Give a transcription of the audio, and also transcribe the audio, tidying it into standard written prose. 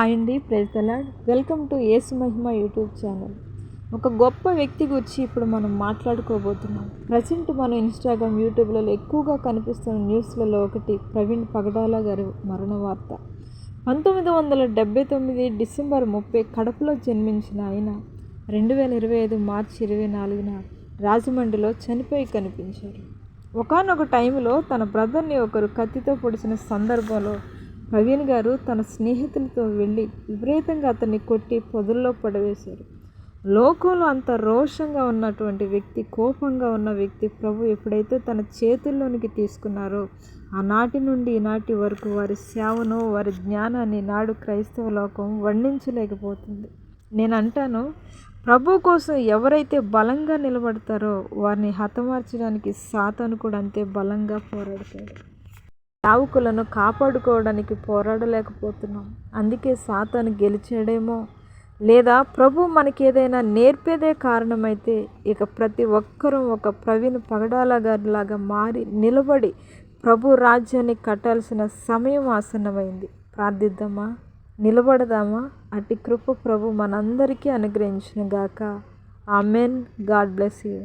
Hi అండి, praise the lord. Welcome to Yesu Mahima YouTube channel. ఒక గొప్ప వ్యక్తి గురించి ఇప్పుడు మనం మాట్లాడుకోబోతున్నాం. ప్రజెంట్ మనం ఇన్స్టాగ్రామ్, యూట్యూబ్లలో ఎక్కువగా కనిపిస్తున్న న్యూస్లలో ఒకటి ప్రవీణ్ పగడాల గారి మరణ వార్త. 1979 డిసెంబర్ 30 కడపలో జన్మించిన ఆయన 2025 మార్చి 24న రాజమండ్రిలో చనిపోయి కనిపించారు. ఒకానొక టైంలో తన బ్రదర్ని ఒకరు కత్తితో పొడిచిన సందర్భంలో ప్రవీణ్ గారు తన స్నేహితులతో వెళ్ళి విపరీతంగా అతన్ని కొట్టి పొదల్లో పడవేశారు. లోకంలో అంత రోషంగా ఉన్నటువంటి వ్యక్తి, కోపంగా ఉన్న వ్యక్తి ప్రభు ఎప్పుడైతే తన చేతుల్లోనికి తీసుకున్నారో ఆనాటి నుండి ఈనాటి వరకు వారి సేవను, వారి జ్ఞానాన్ని నాడు క్రైస్తవ లోకం వర్ణించలేకపోతుంది. నేను అంటాను, ప్రభు కోసం ఎవరైతే బలంగా నిలబడతారో వారిని హతమార్చడానికి సాతాను కూడా అంతే బలంగా పోరాడతాడు. యావకులను కాపాడుకోవడానికి పోరాడలేకపోతున్నాం. అందుకే సాతాను గెలిచాడేమో, లేదా ప్రభు మనకి ఏదైనా నేర్పేదే కారణమైతే ఇక ప్రతి ఒక్కరూ ఒక ప్రవీణ్ పగడాల గారిలాగా మారి నిలబడి ప్రభు రాజ్యాన్ని కట్టాల్సిన సమయం ఆసన్నమైంది. ప్రార్థిద్దామా, నిలబడదామా? అట్టి కృప ప్రభు మనందరికీ అనుగ్రహించును గాక. ఆమెన్. God bless you.